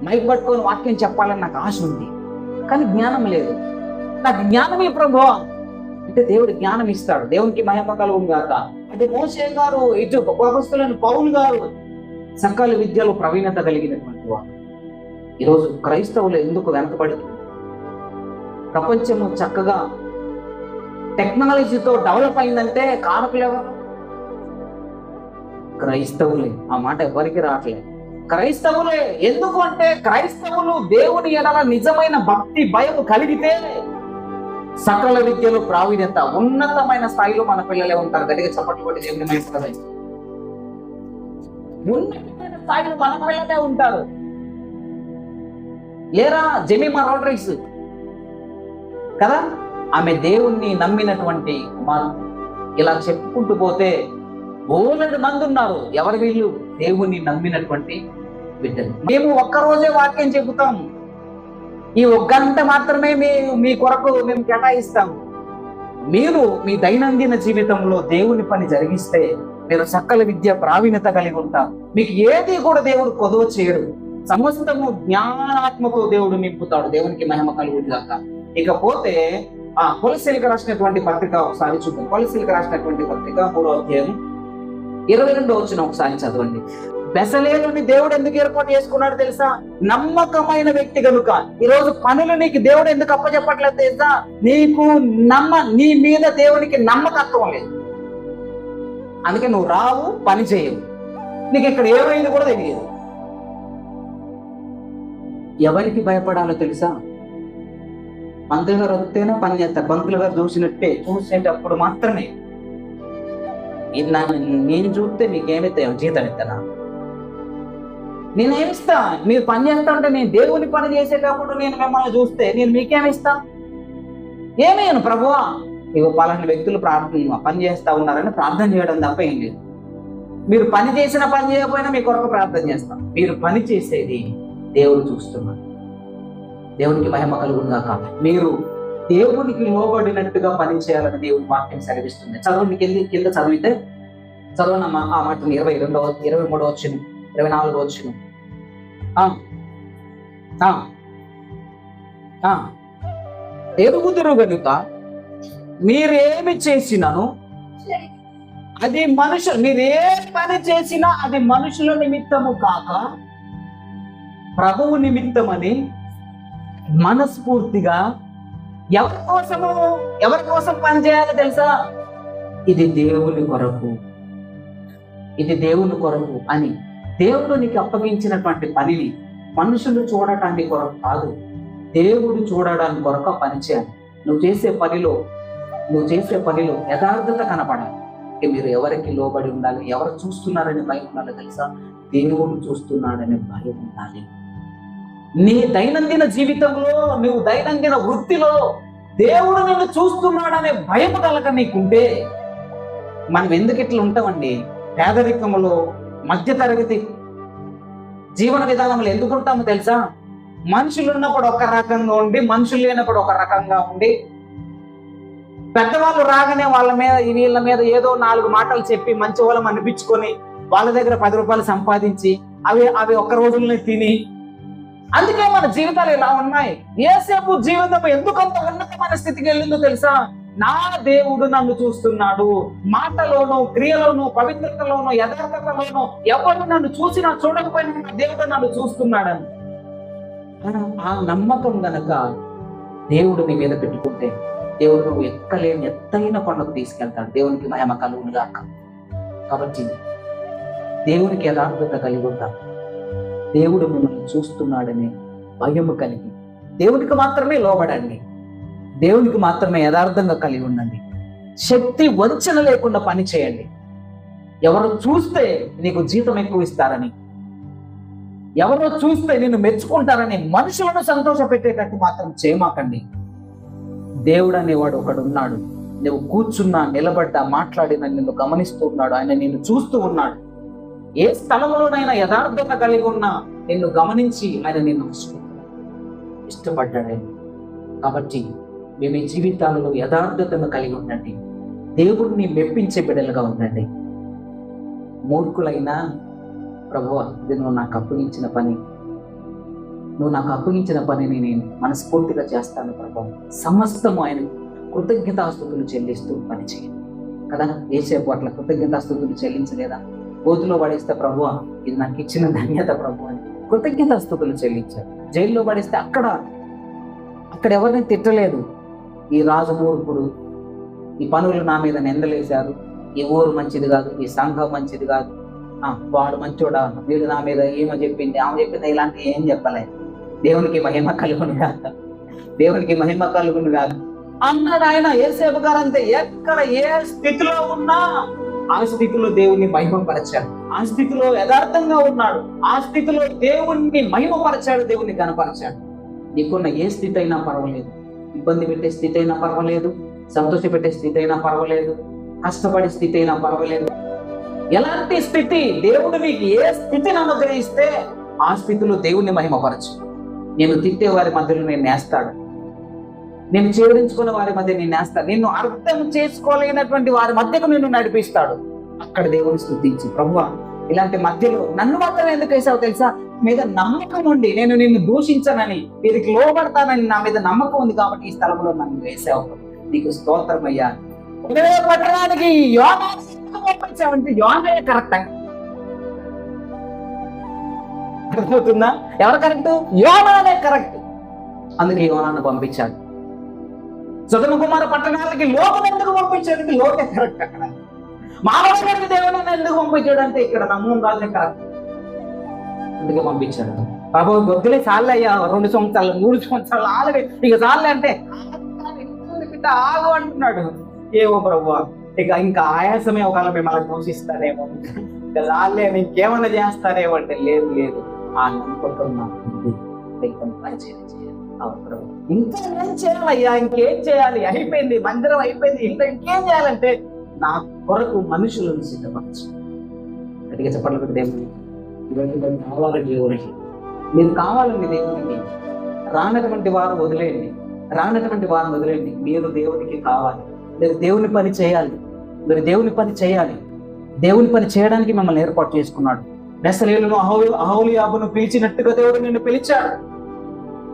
మైక్ పట్టుకొని వాక్యం చెప్పాలని నాకు ఆశ ఉంది, కానీ జ్ఞానం లేదు. నాకు జ్ఞానమే ప్రభువా అంటే దేవుడు జ్ఞానం ఇస్తాడు. దేవునికి మహిమ కలుగును గాక. అంటే మోషే గారు, ఇటు అపోస్తలులైన పౌలు గారు సకల విద్యలో ప్రవీణత కలిగినటువంటి వారు. ఈరోజు క్రైస్తవులు ఎందుకు వెనకబడుతుంది? ప్రపంచము చక్కగా టెక్నాలజీతో డెవలప్ అయిందంటే కారకులు ఎవరు? క్రైస్తవులే. ఆ మాట ఎవరికి రావట్లేదు. క్రైస్తవులే. ఎందుకు అంటే క్రైస్తవులు దేవుని ఎడల నిజమైన భక్తి, భయం కలిగితే సకల విద్యలో ప్రావీణ్యత, ఉన్నతమైన స్థాయిలో మన పిల్లలే ఉంటారు. గట్టిగా చప్పట్లు కొట్టి దేవుని మహిమ. ఉన్నతమైన స్థాయిలో మన పిల్లలే ఉంటారు. లేరా జెమిమా రోడ్రిగ్స్ కదా, ఆమె దేవుణ్ణి నమ్మినటువంటి కుమార్తె. ఇలా చెప్పుకుంటూ పోతే బోలెడు మంది ఉన్నారు. ఎవరు వీళ్ళు? దేవుణ్ణి నమ్మినటువంటి బిడ్డలు. మేము ఒక్కరోజే వాక్యం చెబుతాము, ఈ 1 గంట మాత్రమే మీ కొరకు మేము కేటాయిస్తాము. మీరు మీ దైనందిన జీవితంలో దేవుని పని జరిగిస్తే మీరు సకల విద్య ప్రావీణ్యత కలిగి ఉంటారు. మీకు ఏది కూడా దేవుడు కొదవ చేయడు. సమస్తము జ్ఞానాత్మతో దేవుడు నింపుతాడు. దేవునికి మహిమ కలుగును గాక. ఇకపోతే కొలస్సీలకు రాసినటువంటి పత్రిక ఒకసారి చూద్దాం. కొలస్సీలకు రాసినటువంటి పత్రిక 3వ అధ్యాయం 22వ వచనం ఒకసారి చదవండి. బెసలేలుని దేవుడు ఎందుకు ఏర్పాటు చేసుకున్నాడు తెలుసా? నమ్మకమైన వ్యక్తి కనుక. ఈరోజు పనులు నీకు దేవుడు ఎందుకు అప్పచెప్పట్లేదు తెలుసా? నీ మీద దేవునికి నమ్మకత్వం లేదు. అందుకే నువ్వు రావు, పని చేయవు, నీకు ఇక్కడ ఏమైంది కూడా తెలియదు. ఎవరికి భయపడాలో తెలుసా? మంత్రులు గారు వస్తేనే పని చేస్తారు. మంత్రులు గారు చూసేటప్పుడు మాత్రమే. నేను చూస్తే మీకేమిస్తా? జీతం ఇస్తానా? నేనేమిస్తా? మీరు పని చేస్తా ఉంటే, నేను దేవుని పని చేసేటప్పుడు నేను మిమ్మల్ని చూస్తే నేను మీకేమిస్తా? ఏమేను ప్రభువా, ఇగో పలానా వ్యక్తులు పని చేస్తా ఉన్నారని ప్రార్థన చేయడం తప్ప ఏం లేదు. మీరు పని చేసిన పని చేయకపోయినా మీ కొరకు ప్రార్థన చేస్తాం. మీరు పని చేసేది దేవుడు చూస్తున్నాడు. దేవునికి మహిమ కలుగుగాక. మీరు దేవునికి లోబడినట్టుగా పని చేయాలని దేవుని వాక్యం సెలవిస్తుంది. చదవండి, కింద చదివితే చదవనమ్మా ఆ మాటను. 22వ 23వ వచనం, 24వ వచనం. ఎరుగుదురు గనుక మీరేమి చేసినాను అది మీరే పని చేసినా అది మనుషుల నిమిత్తము కాక ప్రభువు నిమిత్తమని మనస్ఫూర్తిగా ఎవరి కోసం పని చేయాలో తెలుసా? ఇది దేవుని కొరకు, ఇది దేవుని కొరకు అని దేవుడు నీకు అప్పగించినటువంటి పనిని మనుషులు చూడటానికి కొరకు కాదు, దేవుడు చూడడానికి కొరకు పని చేయాలి. నువ్వు చేసే పనిలో యథార్థత కనపడాలి. మీరు ఎవరికి లోబడి ఉండాలి, ఎవరు చూస్తున్నారని భయం ఉండాలి తెలుసా? దేవుడు చూస్తున్నాడనే భయం ఉండాలి. నీ దైనందిన జీవితంలో, నువ్వు దైనందిన వృత్తిలో దేవుడు నిన్ను చూస్తున్నాడనే భయం కలక నీకుంటే, మనం ఎందుకు ఇట్లా ఉంటామండి? పేదరికంలో, మధ్యతరగతి జీవన విధానంలో ఎందుకు ఉంటామో తెలుసా? మనుషులు ఉన్నప్పుడు ఒక రకంగా ఉండి, మనుషులు లేనప్పుడు ఒక రకంగా ఉండి, పెద్దవాళ్ళు రాగానే వీళ్ళ మీద ఏదో 4 మాటలు చెప్పి మంచి వాళ్ళం అనిపించుకొని వాళ్ళ దగ్గర 10 రూపాయలు సంపాదించి అవి ఒక్క రోజుల్లోనే తిని, అందుకే మన జీవితాలు ఇలా ఉన్నాయి. యేసేపు జీవితం ఎందుకంత ఉన్నతమైన స్థితికి వెళ్ళిందో తెలుసా? నా దేవుడు నన్ను చూస్తున్నాడు. మాటలోను, క్రియలోను, పవిత్రతలోను, యథార్థతలోను ఎవరు నన్ను చూసినా చూడకపోయినా నా దేవుడు నన్ను చూస్తున్నాడని ఆ నమ్మకం గనక దేవుడు నీ మీద పెట్టుకుంటే, దేవుడు నువ్వు ఎక్కలేని ఎత్తైన కొండకు తీసుకెళ్తాడు. దేవునికి మహిమ కలుగునుగాక. కాబట్టి దేవునికి యథార్థత కలిగి ఉంటాం. దేవుడు మిమ్మల్ని చూస్తున్నాడని భయము కలిగి దేవునికి మాత్రమే లోబడండి. దేవునికి మాత్రమే యథార్థంగా కలిగి ఉండండి. శక్తి వంచన లేకుండా పని చేయండి. ఎవరు చూస్తే నీకు జీతం ఎక్కువ ఇస్తారని, ఎవరో చూస్తే నిన్ను మెచ్చుకుంటారని మనుషులను సంతోష పెట్టేటట్టు మాత్రం చేయమాకండి. దేవుడు అనేవాడు ఒకడు ఉన్నాడు. నువ్వు కూర్చున్నా, నిలబడ్డా, మాట్లాడినా నిన్ను గమనిస్తూ ఉన్నాడు. ఆయన నిన్ను చూస్తూ ఉన్నాడు. ఏ స్థలంలోనైనా యథార్థత కలిగి ఉన్నా నిన్ను గమనించి ఆయన నిన్ను ఇష్టపడ్డాడు. కాబట్టి మీ మీ జీవితాలలో యథార్థతను కలిగి ఉండండి. దేవుడిని మెప్పించే బిడ్డలుగా ఉండండి. మూర్ఖులైనా, ప్రభువా ఇది నువ్వు నాకు అప్పగించిన పనిని నేను మనస్ఫూర్తిగా చేస్తాను ప్రభువా, సమస్తము ఆయన కృతజ్ఞతాస్తుతులు చెల్లిస్తూ పని చేయండి కదా. యేసేపు అట్లా కృతజ్ఞతాస్తుతులు చెల్లించలేదా? గోతులో పడేస్తే ప్రభువా ఇది నాకు ఇచ్చిన ధన్యత ప్రభు అని కృతజ్ఞతాస్తుతులు చెల్లించారు. జైల్లో పడేస్తే అక్కడ ఎవరిని తిట్టలేదు. ఈ రాజు మూర్ఖుడు, ఈ పనులు నా మీద నిందలేశారు, ఈ ఊరు మంచిది కాదు, ఈ సంఘం మంచిది కాదు, వాడు మంచోడా, వీడు నా మీద ఏమో చెప్పింది, ఆమె చెప్పింది, ఇలాంటి ఏం చెప్పలేదు. దేవునికి మహిమ కలుగును కాదు, దేవునికి మహిమ కలుగును కాదు అన్నాడు ఆయన. యేసేపు గారు అంతే. ఎక్కడ ఏ స్థితిలో ఉన్నా ఆ స్థితిలో దేవుణ్ణి మహిమపరిచాడు. ఆ స్థితిలో యథార్థంగా ఉన్నాడు. ఆ స్థితిలో దేవుణ్ణి మహిమపరిచాడు, దేవుణ్ణి కనపరిచాడు. నీకున్న ఏ స్థితి అయినా పర్వాలేదు, ఇబ్బంది పెట్టే స్థితి అయినా పర్వాలేదు, సంతోష పెట్టే స్థితి అయినా పర్వాలేదు, కష్టపడే స్థితి అయినా పర్వాలేదు, ఎలాంటి స్థితి దేవుడు నీకు ఏ స్థితిని అనుగ్రహిస్తే ఆ స్థితిలో దేవుణ్ణి మహిమపరచు. నేను తిట్టే వారి మధ్యలో నేను నేస్తాడు, నేను చేరించుకున్న వారి మధ్య నేను నేస్తాడు, నిన్ను అర్థం చేసుకోలేనటువంటి వారి మధ్యకు నిన్ను నడిపిస్తాడు. అక్కడ దేవుని స్తుతించి, ప్రభువా ఇలాంటి మధ్యలో నన్ను మాత్రం ఎందుకు వేసావు తెలుసా? మీద నమ్మకం ఉండి నేను నిన్ను దూషించనని, వీరికి లోబడతానని నా మీద నమ్మకం ఉంది కాబట్టి ఈ స్థలంలో నన్ను వేసావు, నీకు స్తోత్రమయ్యా. పట్టణానికి యోనా పంపించావంటే యోనే కరెక్ట్. అర్థమవుతుందా? ఎవరు కరెక్ట్? యోనానే కరెక్ట్. అందుకే యోనాను పంపించాడు. సొదొమ కుమార పట్టణాలకి లోకం ఎందుకు పంపించాడు? లోకే కరెక్ట్. అక్కడ మానవుడికి దేవుని ఎందుకు పంపించాడు అంటే ఇక్కడ నమ్మకం కాదు కరెక్ట్, అందుకే పంపించాడు. ప్రభు వద్దులే చాలే అయ్యా, 2 సంవత్సరాలు 3 సంవత్సరాలు ఆల్రెడీ ఇక చాలే అంటే ఆగు అంటున్నాడు. ఏమో ప్రభు ఇంకా ఆయాసమే ఒకవేళ మిమ్మల్ని దూషిస్తానేమో, ఇంకా చాలే ఇంకేమన్నా చేస్తారేమో అంటే లేదు లేదు ఆ నమ్మకం ఇంకా ఏం చేయాలయ్యా, ఇంకేం చేయాలి, అయిపోయింది మందిరం అయిపోయింది, ఇంకేం చేయాలంటే నా కొరకు మనుషులను సిద్ధపరచు. గట్టిగా చెప్పట్లు పెట్టి దేవునికి కావాలండి, దేవునికి మీరు కావాలండి, దేవునికి రానటువంటి వారు వదిలేయండి, రానటువంటి వారిని వదిలేయండి. మీరు దేవునికి కావాలి, మీరు దేవుని పని చేయాలి, మీరు దేవుని పని చేయాలి. దేవుని పని చేయడానికి మిమ్మల్ని ఏర్పాటు చేసుకున్నాడు. బెసలేలును అహోలియాబును పిలిచినట్టుగా దేవుడు నిన్ను పిలిచాడు.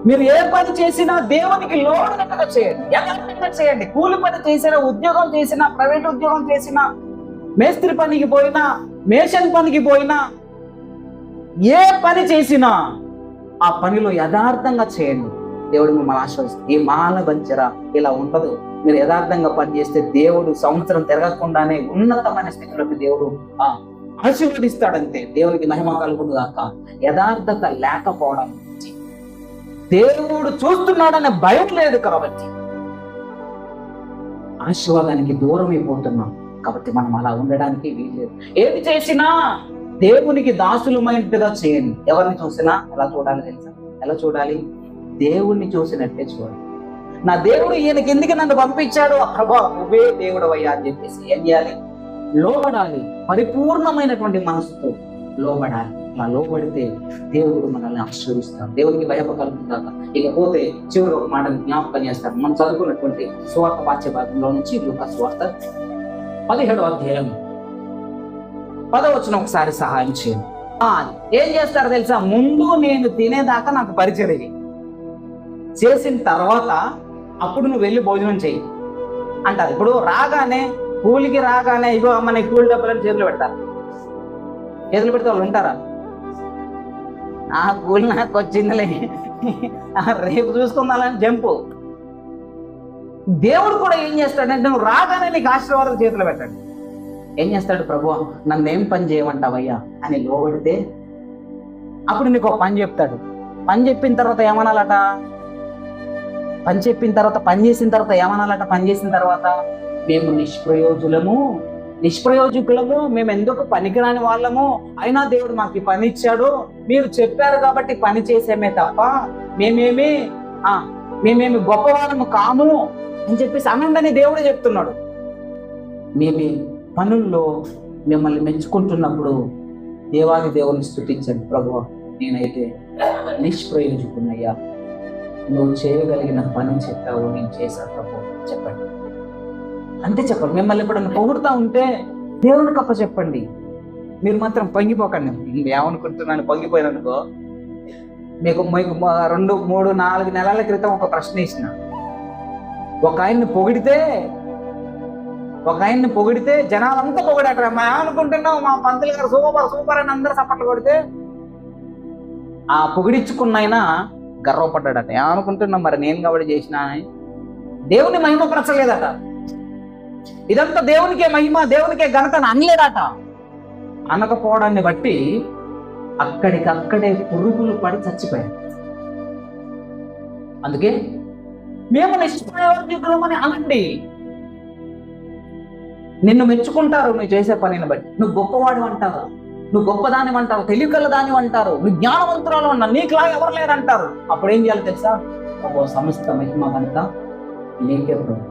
మీరు ఏ పని చేసినా దేవునికి లోనట్టుగా చేయండి, యథార్థంగా చేయండి. కూలి పని చేసినా, ఉద్యోగం చేసినా, ప్రైవేట్ ఉద్యోగం చేసినా, మేస్త్రి పనికి పోయినా, మేషన్ పనికి పోయినా, ఏ పని చేసినా ఆ పనిలో యథార్థంగా చేయండి. దేవుడు మిమ్మల్ని ఆశీర్వదిస్తాడు. ఈ మాల బంచరా ఇలా ఉండదు. మీరు యథార్థంగా పనిచేస్తే దేవుడు సంవత్సరం తిరగకుండానే ఉన్నతమైన స్థితిలోకి దేవుడు ఆశీర్వదిస్తాడంతే. దేవునికి మహిమ కలుగుతుంది కాక. యథార్థత లేకపోవడం, దేవుడు చూస్తున్నాడనే భయం లేదు కాబట్టి ఆశీర్వాదానికి దూరం అయిపోతున్నాం. కాబట్టి మనం అలా ఉండడానికి వీల్లేదు. ఏది చేసినా దేవునికి దాసులమైనట్టుగా చేయండి. ఎవరిని చూసినా ఎలా చూడాలి తెలుసా? ఎలా చూడాలి? దేవుణ్ణి చూసినట్టే చూడాలి. నా దేవుడు ఈయనకి ఎందుకు నన్ను పంపించాడు? ప్రభా నువ్వే దేవుడు అయ్యా అని చెప్పేసి ఏం చేయాలి? లోబడాలి. పరిపూర్ణమైనటువంటి మనసుతో లోబడాలి. అలా లోబడితే దేవుడు మనల్ని ఆశీర్వదిస్తాడు. దేవునికి భయపకలుగుతాక. ఇకపోతే చివరి ఒక మాటను జ్ఞాపకం చేస్తారు. మనం చదువుకున్నటువంటి సువార్త పాఠ్య భాగంలో నుంచి లూకా సువార్త 17వ అధ్యాయం 10వ వచనం ఒకసారి సహాయం చేయండి. ఏం చేస్తారు తెలుసా? ముందు నేను తినేదాకా నాకు పరిచయం చేసిన తర్వాత అప్పుడు నువ్వు వెళ్ళి భోజనం చెయ్యి అంటారు. ఇప్పుడు రాగానే కూలికి రాగానే ఇగో అమ్మ నీ కూలి డబ్బులని చేతులు పెడతారు. చేతులు పెడితే వాళ్ళు ఉంటారా? ఆ కూలి నాకు వచ్చిందిలే రేపు చూసుకుందాలని జంపు. దేవుడు కూడా ఏం చేస్తాడంటే నువ్వు రాగానే నీకు ఆశీర్వాదాలు చేతులు పెట్టాడు. ఏం చేస్తాడు? ప్రభు నన్ను ఏం పని చేయమంటావయ్యా అని లోబడితే అప్పుడు నీకు ఒక పని చెప్తాడు. పని చెప్పిన తర్వాత ఏమనాలట? పని చెప్పిన తర్వాత పని చేసిన తర్వాత ఏమనాలట? పని చేసిన తర్వాత మేము నిష్ప్రయోజకులము, మేము ఎందుకు పనికిరాని వాళ్ళము, అయినా దేవుడు మాకు ఈ పని ఇచ్చాడు, మీరు చెప్పారు కాబట్టి పని చేసేమే తప్ప మేమేమి గొప్పవాళ్ళము కాము అని చెప్పేసి అనండని దేవుడు చెప్తున్నాడు. మేమే పనుల్లో మిమ్మల్ని మెచ్చుకుంటున్నప్పుడు దేవాది దేవుని స్తుతించండి. ప్రభువా నేనైతే నిష్ప్రయోజకున్నయ్యా, నువ్వు చేయగలిగిన పని చెప్పావు, నేను చేశాను ప్రభు చెప్పండి. అంతే చెప్పండి. మిమ్మల్ని ఎప్పుడన్నా పొగుడుతూ ఉంటే దేవునికి అప్ప చెప్పండి. మీరు మాత్రం పొంగిపోకండి. ఏమనుకుంటున్నాను పొంగిపోయిననుకో, మీకు 2, 3, 4 నెలల క్రితం ఒక ప్రశ్న ఇచ్చిన. ఒక ఆయన్ని పొగిడితే జనాలంతా పొగిడట. అనుకుంటున్నావు మా పంతులు గారు సూపర్ అని అందరూ సపట్లు కొడితే ఆ పొగిడించుకున్న ఆయన గర్వపడ్డాడట. ఏమనుకుంటున్నాం మరి నేను కాబట్టి చేసిన అని. దేవుని మహిమ పరచలేదట. ఇదంతా దేవునికే మహిమ, దేవునికే ఘనత అనలేదట. అనకపోవడాన్ని బట్టి అక్కడికక్కడే పురుగులు పడి చచ్చిపోయాడు. అందుకే మేము నిష్ప్రయోజకులమని అనండి. నిన్ను మెచ్చుకుంటారు నువ్వు చేసే పనిని బట్టి. నువ్వు గొప్పవాడు అంటారు, నువ్వు గొప్పదాని అంటారు, తెలివికల దాని అంటారు, నువ్వు జ్ఞానవంతురాలు అన్నారు, నీకులా ఎవరు లేరంటారు. అప్పుడు ఏం చేయాలి తెలుసా? సమస్త మహిమ కనుక నీకే ప్రభు.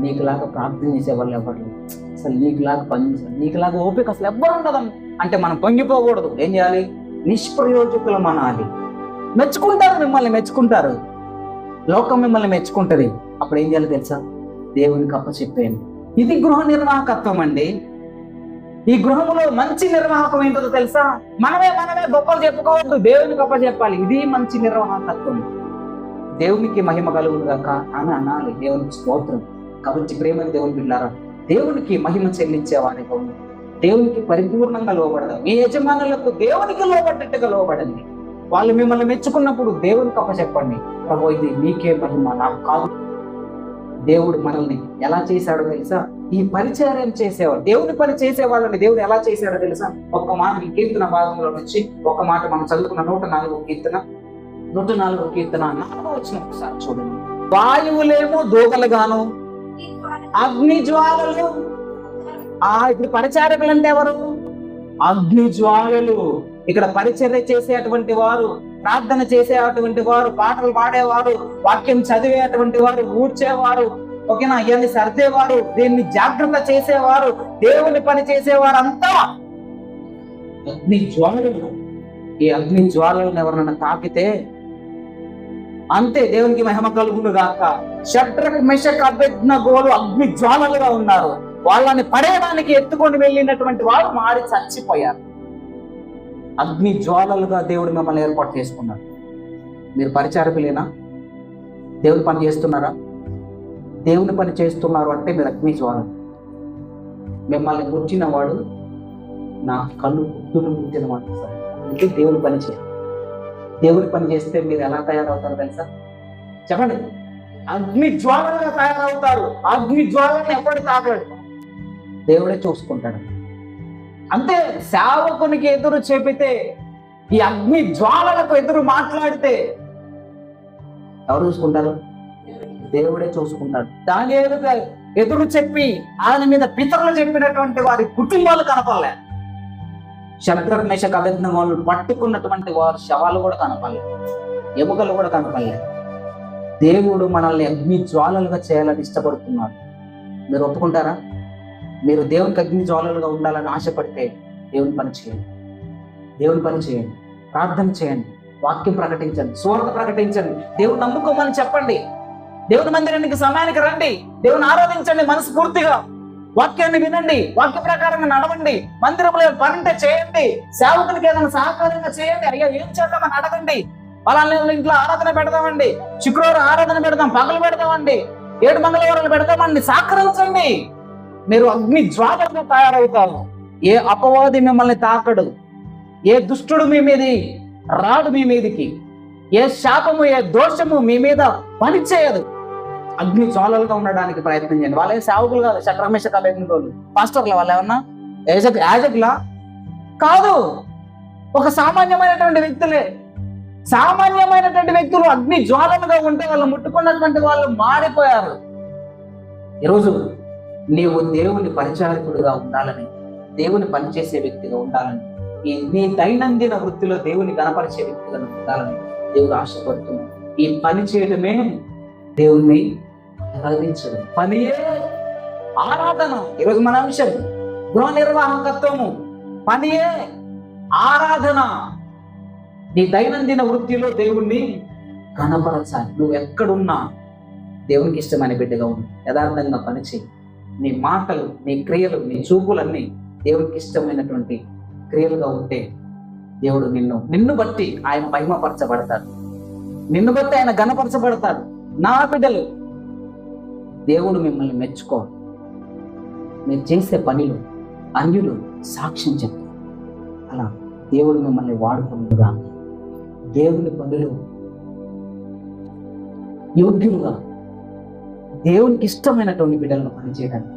నీకులాగా ప్రార్థన చేసేవాళ్ళు ఎవరు లేరు, అసలు నీకులాగా పనిచేసారు, నీకులాగా ఓపిక అసలు ఎవ్వరు ఉండదు అంటే మనం పొంగిపోకూడదు. ఏం చేయాలి? నిష్ప్రయోజకులం అనాలి. మెచ్చుకుంటారు, మిమ్మల్ని మెచ్చుకుంటారు, లోకం మిమ్మల్ని మెచ్చుకుంటది. అప్పుడు ఏం చేయాలి తెలుసా? దేవునికి అప్ప చెప్పేయండి. ఇది గృహ నిర్వాహకత్వం అండి. ఈ గృహంలో మంచి నిర్వాహకం ఏంటో తెలుసా? మనమే గొప్పలు చెప్పుకోవద్దు, దేవునికి అప్ప చెప్పాలి. ఇది మంచి నిర్వాహకత్వం. దేవునికి మహిమ కలుగుగాక అని అనాలి. దేవునికి స్తోత్రం. కాబట్టి ప్రేమ దేవుని బిడ్డలారా, దేవునికి మహిమ చెల్లించేవారి దేవునికి పరిపూర్ణంగా లోబడదాం. మీ యజమానులకు దేవునికి లోబడ్డట్టుగా లోబడండి. వాళ్ళు మిమ్మల్ని మెచ్చుకున్నప్పుడు దేవునికి అప్ప చెప్పండి. ప్రభు ఇది నీకే మహిమ, నాకు కాదు. దేవుడు మనల్ని ఎలా చేశాడో తెలుసా? ఈ పరిచర్యం చేసేవాడు, దేవుని పని చేసే వాళ్ళని దేవుడు ఎలా చేశాడో తెలుసా? ఒక్క మాట ఈ కీర్తన భాగంలో నుంచి ఒక మాట మనం చదువుకున్న 104వ కీర్తన 4వ వచనం ఒకసారి చూడండి. వాయువులేమో దూకలుగాను, అగ్ని జ్వాలలు. ఇప్పుడు పరిచారకులు అంటే ఎవరు? అగ్ని జ్వాలలు. ఇక్కడ పరిచర్య చేసేటువంటి వారు, ప్రార్థన చేసేటువంటి వారు, పాటలు పాడేవారు, వాక్యం చదివేటువంటి వారు, ఊడ్చేవారు, ఓకేనా, ఇవన్నీ సర్దేవారు, దీన్ని జాగ్రత్త చేసేవారు, దేవుని పని చేసేవారు అంతా అగ్ని జ్వాలలు. ఈ అగ్ని జ్వాలలను ఎవరన్నా తాకితే అంతే, దేవునికి మహిమ కలుగును గాక. షడ్రక్ మెషక్ అబేద్నెగోలు అగ్ని జ్వాలలుగా ఉన్నారు. వాళ్ళని పడేయడానికి ఎత్తుకొని వెళ్ళినటువంటి వారు మారి చచ్చిపోయారు. అగ్ని జ్వాలలుగా దేవుడు మిమ్మల్ని ఏర్పాటు చేసుకున్నాడు. మీరు పరిచారకులేనా? దేవుని పని చేస్తున్నారా? దేవుని పని చేస్తున్నారు అంటే మీరు అగ్ని జ్వాలలు. మిమ్మల్ని పుట్టిన వాడు నా కళ్ళు పుట్టును పుట్టిన వాడు సార్. అంటే దేవుని పని చేయాలి. దేవుని పని చేస్తే మీరు ఎలా తయారవుతారు తెలుసా? చెప్పండి. అగ్ని జ్వాలలుగా తయారవుతారు. అగ్ని జ్వాలను ఎప్పుడు తాగడు, దేవుడే చూసుకుంటాడు. అంతే. సేవకునికి ఎదురు చెబితే, ఈ అగ్ని జ్వాలలకు ఎదురు మాట్లాడితే ఎవరు చూసుకుంటారు? దేవుడే చూసుకుంటాడు. దాని ఎదురు చెప్పి ఆయన మీద పితరులు చెప్పినటువంటి వారి కుటుంబాలు కనపడలే. షడ్రక్ మెషక్ అబేద్నెగోలు పట్టుకున్నటువంటి వారు శవాలు కూడా కనపడలేదు, ఎముకలు కూడా కనపడలేదు. దేవుడు మనల్ని అగ్ని జ్వాలలుగా చేయాలని ఇష్టపడుతున్నాడు. మీరు ఒప్పుకుంటారా? మీరు దేవునికి అగ్ని జ్వాలలుగా ఉండాలని ఆశపడితే దేవుని పని చేయండి. దేవుని పని చేయండి, ప్రార్థన చేయండి, వాక్యం ప్రకటించండి, సువార్త ప్రకటించండి, దేవుని నమ్ముకోమని చెప్పండి. దేవుని మందిరానికి సమయానికి రండి, దేవుని ఆరాధించండి మనస్ఫూర్తిగా, వాక్యాన్ని వినండి, వాక్య ప్రకారంగా నడవండి, మందిరంలో పని చేయండి, సేవకునికి ఏదైనా సహకారంగా చేయండి. అయ్యా ఏం చేద్దామని అడగండి. వాళ్ళ ఇంట్లో ఆరాధన పెడదామండి, శుక్రవారం ఆరాధన పెడదాం, పగలు పెడదామండి, 7 మంగళవారాలు పెడదామండి, సహకరించండి. మీరు అగ్ని జ్వాలలుగా తయారవుతారు. ఏ అపవాది మిమ్మల్ని తాకడు, ఏ దుష్టుడు మీ మీది రాడు, మీ మీదికి ఏ శాపము ఏ దోషము మీ మీద పని చేయదు. అగ్ని జ్వాలలుగా ఉండడానికి ప్రయత్నం చేయండి. వాళ్ళే సేవకులు కాదు, షడ్రక్ మెషక్ అబేద్నెగోలు పాస్టర్లు. వాళ్ళు ఏమన్నా యాజకులా? కాదు, ఒక సామాన్యమైనటువంటి వ్యక్తులే. సామాన్యమైనటువంటి వ్యక్తులు అగ్ని జ్వాలలుగా ఉంటే వాళ్ళు ముట్టుకున్నటువంటి వాళ్ళు మారిపోయారు. ఈరోజు నీవు దేవుని పరిచారకుడిగా ఉండాలని, దేవుని పనిచేసే వ్యక్తిగా ఉండాలని, నీ దైనందిన వృత్తిలో దేవుని కనపరిచే వ్యక్తిగా ఉండాలని దేవుడు ఆశపడుతున్నాడు. ఈ పని చేయడమే దేవుణ్ణి ఆరాధించడం, పనియే ఆరాధన. ఈరోజు మన అంశం గృహ నిర్వాహకత్వము, పనియే ఆరాధన. నీ దైనందిన వృత్తిలో దేవుణ్ణి కనపరచాలి. నువ్వు ఎక్కడున్నా దేవునికి ఇష్టమైన బిడ్డగా ఉండు, యథార్థంగా పనిచేయి. నీ మాటలు, నీ క్రియలు, నీ చూపులన్నీ దేవునికి ఇష్టమైనటువంటి క్రియలుగా ఉంటే దేవుడు నిన్ను బట్టి ఆయన మహిమపరచబడతాడు, నిన్ను బట్టి ఆయన ఘనపరచబడతాడు. నా బిడ్డలు, దేవుడు మిమ్మల్ని మెచ్చుకోవాలి. మీరు చేసే పనిలో అన్యులు సాక్ష్యం చెప్తారు. అలా దేవుడు మిమ్మల్ని వాడుకుంటుగా దేవుని పనులు యోగ్యులుగా దేవునికి ఇష్టమైనటువంటి బిడ్డలను పనిచేయడానికి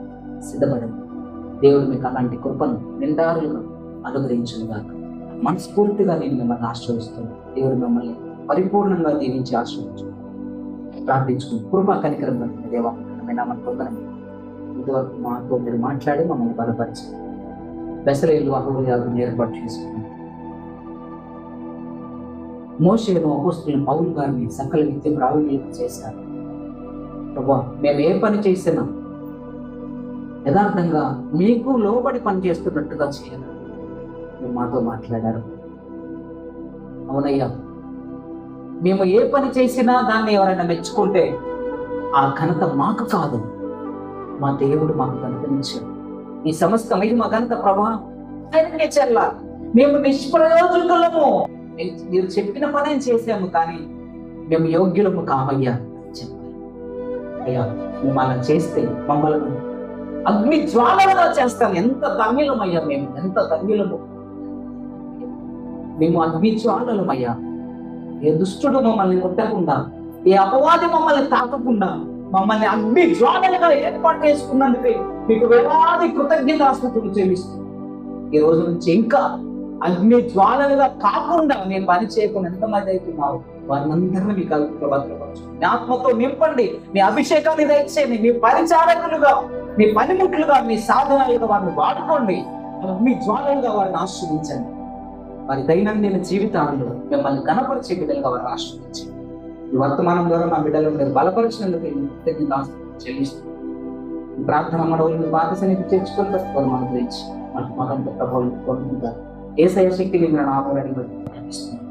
సిద్ధపడండి. దేవుడు మీకు అలాంటి కృపను నిండారులుగా అనుగ్రహించునుగా. మనస్ఫూర్తిగా నేను మిమ్మల్ని ఆశ్రయిస్తున్నాను. దేవుడు మిమ్మల్ని పరిపూర్ణంగా దీవించి ఆశ్రయించు. ప్రార్థించుకుని కృపా కనికరంగా దేవా ఇంతవరకు మాతో మీరు మాట్లాడి మమ్మల్ని బలపరిచి బెసలేలు అహోయాలను ఏర్పాటు చేసుకున్నాం. మోషేను అపోస్తలుని పౌలు గారిని సకల విద్య ప్రావీణ్యం చేశారు. ప్రభా, మేము ఏ పని చేసినా యథార్థంగా మీకు లోబడి పని చేస్తున్నట్టుగా చేయాలి. మీరు మాతో మాట్లాడారు. అవునయ్యా, మేము ఏ పని చేసినా దాన్ని ఎవరైనా మెచ్చుకుంటే ఆ ఘనత మాకు కాదు, మా దేవుడు మాకు ఘనతనిచ్చాడు. ఈ సమస్త మహిమ ఘనత ప్రభావం ఆయనకే చెల్లాలి. మేము నిష్ప్రయోజకులము, మీరు చెప్పిన పని చేసాము, కానీ మేము యోగ్యులము కావయ్యా చెప్పాలి. అయ్యా, మేము అలా చేస్తే మమ్మల్ని అగ్ని జ్వాలలుగా చేస్తాను. ఎంత ధన్యులమయ్యా మేము, ఎంత ధన్యులము. మేము అగ్ని జ్వాలలమయ్యా. ఏ దుష్టుడు మమ్మల్ని ముట్టకుండా, ఏ అపవాది మమ్మల్ని తాకకుండా మమ్మల్ని అగ్ని జ్వాలలుగా ఏర్పాటు చేసుకున్నందుకు మీకు వేలాది కృతజ్ఞతాస్తుతులు చెల్లిస్తున్నాను. ఈ రోజు నుంచి ఇంకా అగ్ని జ్వాలలుగా కాకుండా నేను పని చేయకుండా ఎంతమంది అవుతున్నావు వారినందరినీ మీ కలుపులో భద్రపరచు. మీ ఆత్మతో నింపండి, మీ అభిషేకాన్ని దయచేయండి, మీ పరిచారకులుగా, మీ పనిముట్లుగా, మీ సాధనాలుగా వారిని వాడుకోండి. అగ్ని జ్వాలలుగా వారిని ఆశ్రయించండి. వారి దైనందిన జీవితాల్లో మిమ్మల్ని కనపరిచే బిడ్డలుగా వారిని ఆశ్రయించండి. ఈ వర్తమానం ద్వారా మా బిడ్డలను మీరు బలపరిచినందుకు కృతజ్ఞతాస్తుతులు చెల్లిస్తున్నాను. ఈ ప్రార్థన మనవులను పాత సన్నిధికి చేర్చుకొని పెట్టుకోవాలి. మన గురించి మనంత ప్రభావం యేసయ్య శక్తి నామములో ప్రార్థిస్తున్నాను.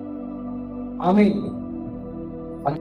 ఆమేన్.